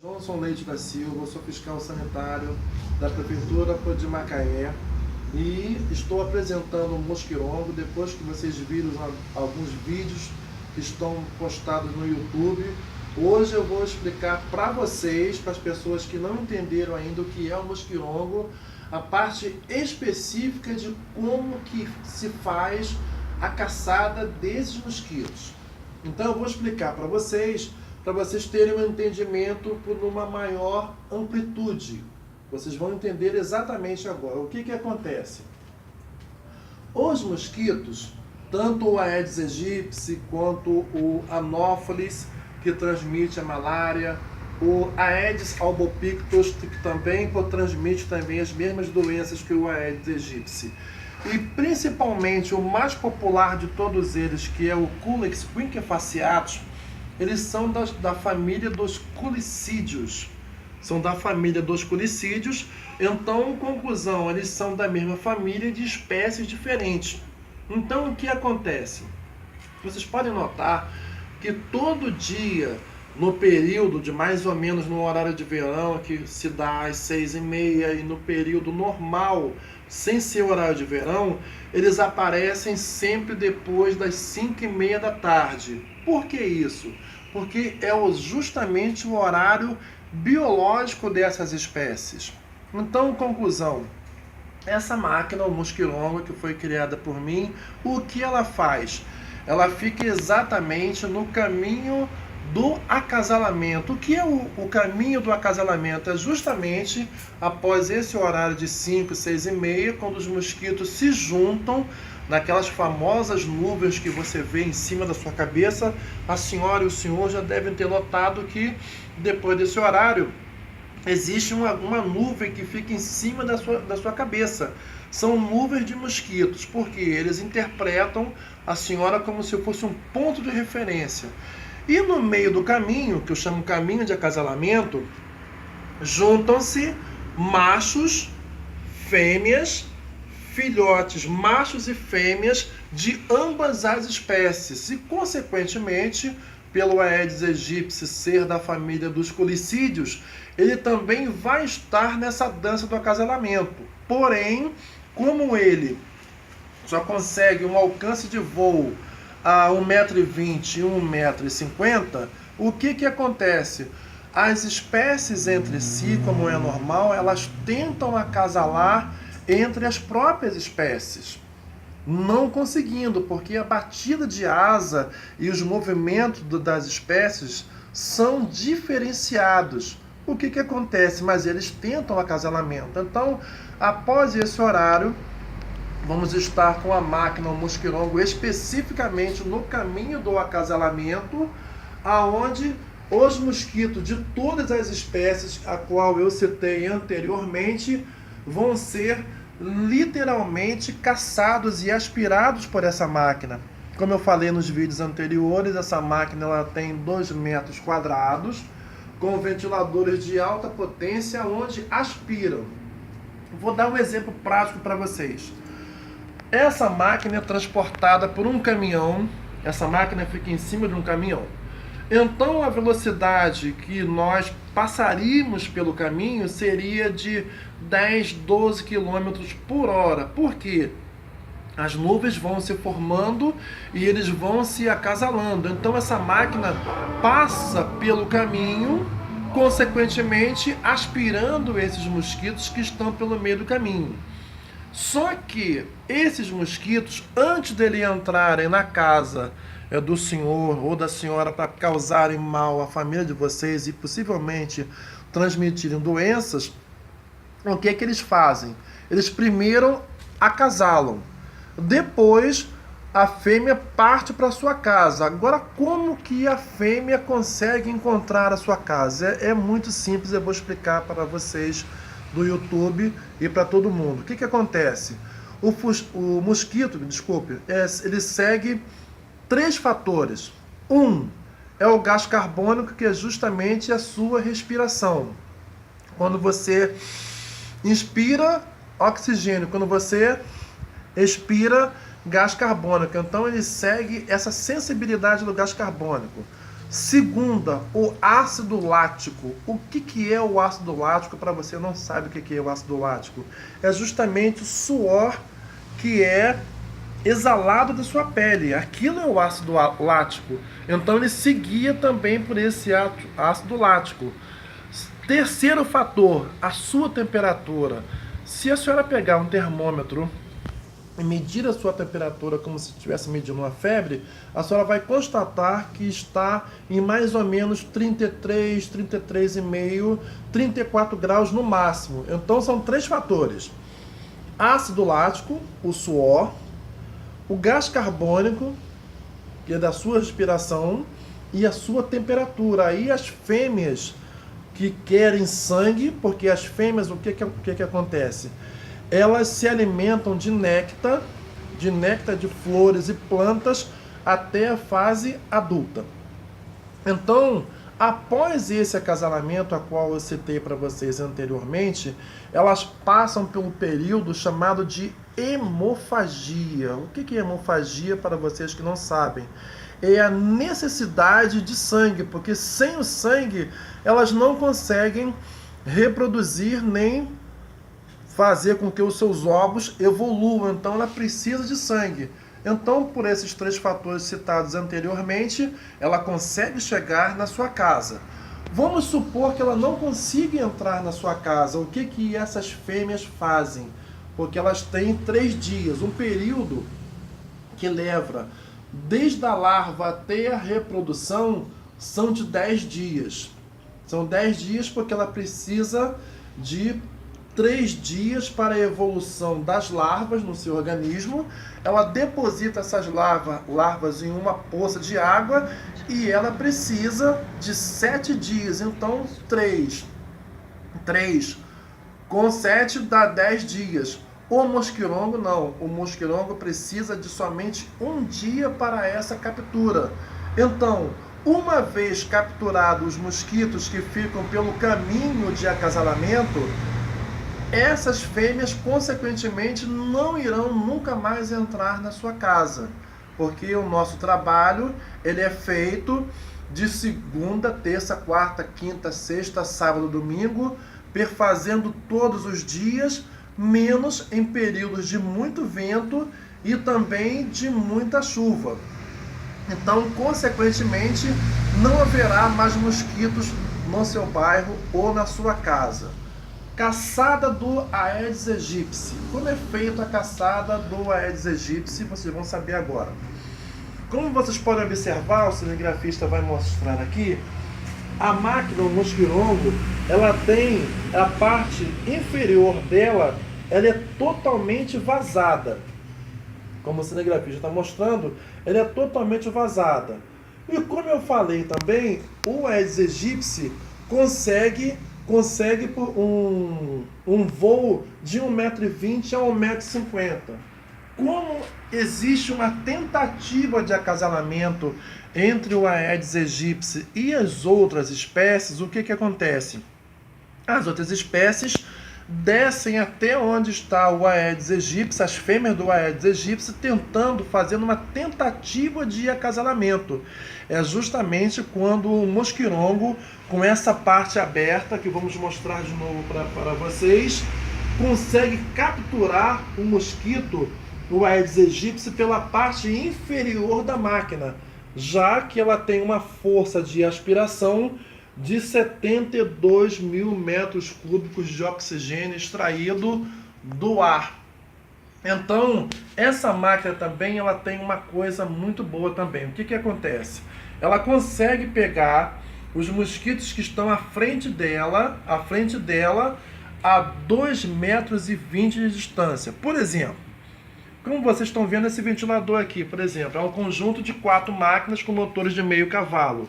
Johnson Leite da Silva, sou fiscal sanitário da Prefeitura de Macaé e estou apresentando o mosquirongo depois que vocês viram alguns vídeos que estão postados no YouTube. Hoje eu vou explicar para vocês, para as pessoas que não entenderam ainda o que é o mosquirongo, a parte específica de como que se faz a caçada desses mosquitos. Então eu vou explicar para vocês terem um entendimento por uma maior amplitude. Vocês vão entender exatamente agora. O que acontece? Os mosquitos, tanto o Aedes aegypti quanto o Anopheles, que transmite a malária, o Aedes albopictus, que também transmite também as mesmas doenças que o Aedes aegypti. E principalmente o mais popular de todos eles, que é o Culex quinquefasciatus, eles são da família dos culicídeos. São da família dos culicídeos, então, conclusão, eles são da mesma família de espécies diferentes. Então, o que acontece? Vocês podem notar que todo dia, no período de mais ou menos no horário de verão, que se dá às 6h30, e no período normal, sem ser horário de verão, eles aparecem sempre depois das 5h30 da tarde. Por que isso? Porque é justamente o horário biológico dessas espécies. Então, conclusão, essa máquina, o mosquirongo, que foi criada por mim, o que ela faz? Ela fica exatamente no caminho do acasalamento. O que é o caminho do acasalamento? É justamente após esse horário de 5, 6h30, quando os mosquitos se juntam naquelas famosas nuvens que você vê em cima da sua cabeça. A senhora e o senhor já devem ter notado que depois desse horário existe uma nuvem que fica em cima da sua cabeça. São nuvens de mosquitos, porque eles interpretam a senhora como se fosse um ponto de referência. E no meio do caminho, que eu chamo caminho de acasalamento, juntam-se machos, fêmeas, filhotes machos e fêmeas de ambas as espécies. E, consequentemente, pelo Aedes aegypti ser da família dos culicídeos, ele também vai estar nessa dança do acasalamento. Porém, como ele só consegue um alcance de voo a 1,20 m e 1,50 m, o que acontece? As espécies entre si, como é normal, elas tentam acasalar entre as próprias espécies, não conseguindo, porque a batida de asa e os movimentos das espécies são diferenciados. O que acontece? Mas eles tentam acasalamento. Então, após esse horário, vamos estar com a máquina, o mosquirongo, especificamente no caminho do acasalamento, aonde os mosquitos de todas as espécies a qual eu citei anteriormente vão ser literalmente caçados e aspirados por essa máquina. Como eu falei nos vídeos anteriores, essa máquina ela tem 2 metros quadrados, com ventiladores de alta potência, onde aspiram. Vou dar um exemplo prático para vocês. Essa máquina é transportada por um caminhão, essa máquina fica em cima de um caminhão. Então a velocidade que nós passaríamos pelo caminho seria de 10, 12 km por hora. Por quê? As nuvens vão se formando e eles vão se acasalando. Então essa máquina passa pelo caminho, consequentemente aspirando esses mosquitos que estão pelo meio do caminho. Só que esses mosquitos, antes dele entrarem na casa do senhor ou da senhora para causarem mal à família de vocês e possivelmente transmitirem doenças, o que eles fazem? Eles primeiro acasalam, depois a fêmea parte para sua casa. Agora, como que a fêmea consegue encontrar a sua casa? É muito simples, eu vou explicar para vocês do YouTube e para todo mundo. O que acontece? O mosquito, ele segue 3 fatores. É o gás carbônico, que é justamente a sua respiração. Quando você inspira oxigênio, quando você expira gás carbônico. Então ele segue essa sensibilidade do gás carbônico. Segunda, o ácido lático. O que é o ácido lático? Para você não sabe o que é o ácido lático, é justamente o suor que é exalado da sua pele. Aquilo é o ácido lático. Então ele seguia também por esse ácido lático. Terceiro fator, a sua temperatura. Se a senhora pegar um termômetro e medir a sua temperatura como se estivesse medindo uma febre, a senhora vai constatar que está em mais ou menos 33, 33,5, 34 graus no máximo. Então são três fatores: ácido lático, o suor, o gás carbônico, que é da sua respiração, e a sua temperatura. Aí as fêmeas que querem sangue, porque as fêmeas, o que acontece? Elas se alimentam de néctar de flores e plantas até a fase adulta. Então, após esse acasalamento, a qual eu citei para vocês anteriormente, elas passam pelo período chamado de hemofagia. O que é hemofagia, para vocês que não sabem? É a necessidade de sangue, porque sem o sangue elas não conseguem reproduzir nem fazer com que os seus ovos evoluam. Então ela precisa de sangue. Então, por esses três fatores citados anteriormente, ela consegue chegar na sua casa. Vamos supor que ela não consiga entrar na sua casa. O que essas fêmeas fazem? Porque elas têm 3 dias, um período que leva desde a larva até a reprodução são de 10 dias. São 10 dias porque ela precisa de 3 dias para a evolução das larvas no seu organismo. Ela deposita essas larvas em uma poça de água e ela precisa de 7 dias. Então 3 com 7 dá 10 dias. O mosquirongo não. O mosquirongo precisa de somente 1 dia para essa captura. Então, uma vez capturados os mosquitos que ficam pelo caminho de acasalamento, essas fêmeas, consequentemente, não irão nunca mais entrar na sua casa. Porque o nosso trabalho ele é feito de segunda, terça, quarta, quinta, sexta, sábado, domingo, perfazendo todos os dias, menos em períodos de muito vento e também de muita chuva. Então, consequentemente, não haverá mais mosquitos no seu bairro ou na sua casa. Caçada do Aedes aegypti. Como é feita a caçada do Aedes aegypti, vocês vão saber agora. Como vocês podem observar, o cinegrafista vai mostrar aqui, a máquina, o mosquirongo, ela tem a parte inferior dela, ela é totalmente vazada. Como o cinegrafista está mostrando, ela é totalmente vazada. E como eu falei também, o Aedes aegypti consegue por um voo de 1,20 m a 1,50 m. Como existe uma tentativa de acasalamento entre o Aedes aegypti e as outras espécies, o que acontece? As outras espécies descem até onde está o Aedes aegypti, as fêmeas do Aedes aegypti, fazendo uma tentativa de acasalamento. É justamente quando o mosquirongo, com essa parte aberta, que vamos mostrar de novo para vocês, consegue capturar o mosquito, o Aedes aegypti, pela parte inferior da máquina, já que ela tem uma força de aspiração de 72 mil metros cúbicos de oxigênio extraído do ar. Então, essa máquina também ela tem uma coisa muito boa também. O que acontece? Ela consegue pegar os mosquitos que estão à frente dela a 2,20 metros de distância. Por exemplo, como vocês estão vendo esse ventilador aqui, por exemplo, é um conjunto de 4 máquinas com motores de meio cavalo.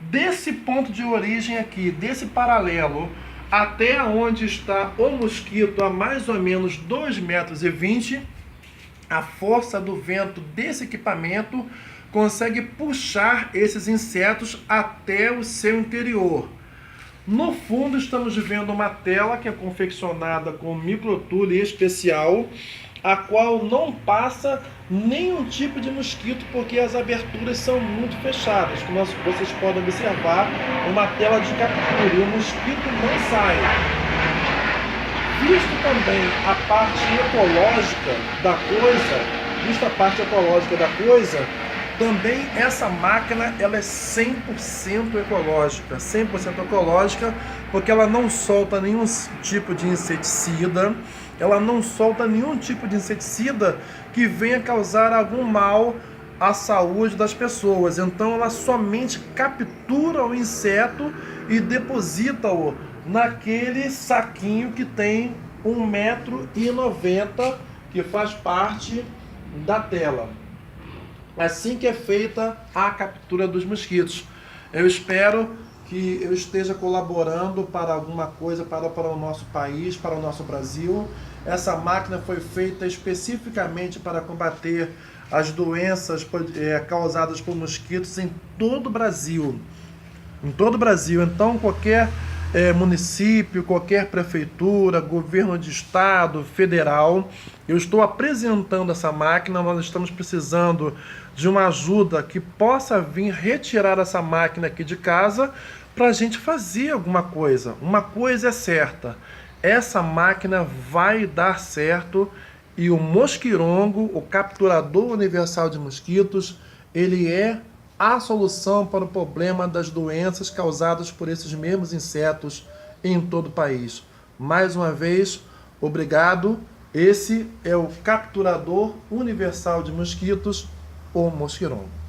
Desse ponto de origem aqui, desse paralelo, até onde está o mosquito, a mais ou menos 2,20 metros, a força do vento desse equipamento consegue puxar esses insetos até o seu interior. No fundo, estamos vendo uma tela que é confeccionada com microtule especial, a qual não passa nenhum tipo de mosquito, porque as aberturas são muito fechadas. Como vocês podem observar, uma tela de captura e o mosquito não sai. Visto também a parte ecológica da coisa, também essa máquina ela é 100% ecológica, 100% ecológica, porque ela não solta nenhum tipo de inseticida, que venha causar algum mal à saúde das pessoas. Então ela somente captura o inseto e deposita-o naquele saquinho que tem 1,90 m, que faz parte da tela. Assim que é feita a captura dos mosquitos. Eu espero que eu esteja colaborando para alguma coisa para o nosso país, para o nosso Brasil. Essa máquina foi feita especificamente para combater as doenças causadas por mosquitos em todo o Brasil. Então qualquer município, qualquer prefeitura, governo de estado, federal, eu estou apresentando essa máquina. Nós estamos precisando de uma ajuda que possa vir retirar essa máquina aqui de casa para a gente fazer alguma coisa. Uma coisa é certa, essa máquina vai dar certo e o mosquirongo, o capturador universal de mosquitos, ele é a solução para o problema das doenças causadas por esses mesmos insetos em todo o país. Mais uma vez, obrigado. Esse é o capturador universal de mosquitos, o mosquirongo.